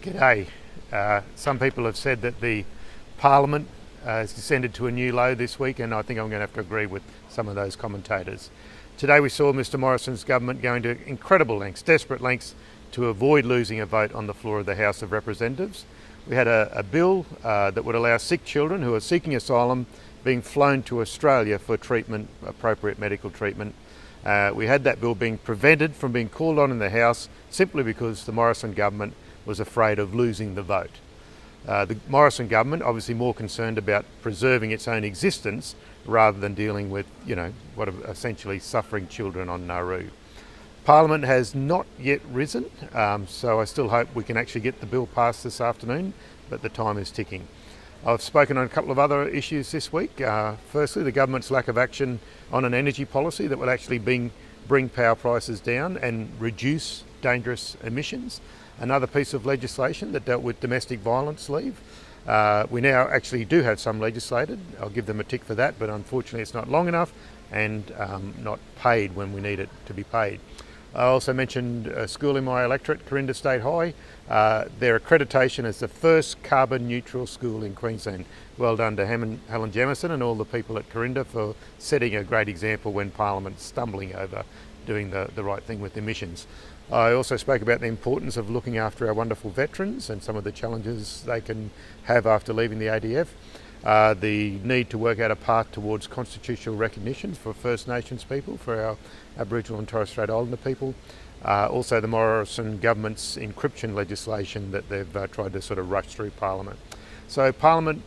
G'day. Some people have said that the Parliament has descended to a new low this week, and I think I'm going to have to agree with some of those commentators. Today we saw Mr Morrison's government going to incredible lengths, desperate lengths, to avoid losing a vote on the floor of the House of Representatives. We had a bill that would allow sick children who are seeking asylum being flown to Australia for treatment, appropriate medical treatment. We had that bill being prevented from being called on in the House simply because the Morrison government was afraid of losing the vote. The Morrison government obviously more concerned about preserving its own existence rather than dealing with, what are essentially suffering children on Nauru. Parliament has not yet risen, so I still hope we can actually get the bill passed this afternoon, but the time is ticking. I've spoken on a couple of other issues this week. Firstly, the government's lack of action on an energy policy that will actually bring power prices down and reduce dangerous emissions. Another piece of legislation that dealt with domestic violence leave. We now actually do have some legislated. I'll give them a tick for that, but unfortunately it's not long enough and not paid when we need it to be paid. I also mentioned a school in my electorate, Corinda State High. Their accreditation as the first carbon neutral school in Queensland. Well done to Helen Jamieson and all the people at Corinda for setting a great example when Parliament's stumbling over doing the right thing with emissions. I also spoke about the importance of looking after our wonderful veterans and some of the challenges they can have after leaving the ADF. The need to work out a path towards constitutional recognition for First Nations people, for our Aboriginal and Torres Strait Islander people. Also the Morrison government's encryption legislation that they've tried to sort of rush through Parliament. So Parliament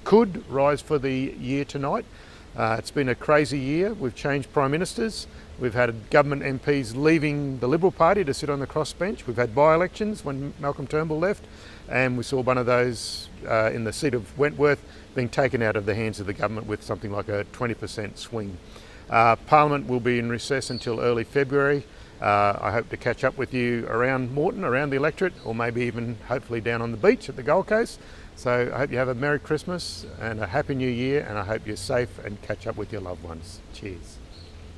could rise for the year tonight. It's been a crazy year. We've changed Prime Ministers. We've had government MPs leaving the Liberal Party to sit on the crossbench. We've had by-elections when Malcolm Turnbull left, and we saw one of those in the seat of Wentworth being taken out of the hands of the government with something like a 20% swing. Parliament will be in recess until early February. I hope to catch up with you around Moreton, around the electorate, or maybe even hopefully down on the beach at the Gold Coast. So I hope you have a Merry Christmas and a Happy New Year, and I hope you're safe and catch up with your loved ones. Cheers.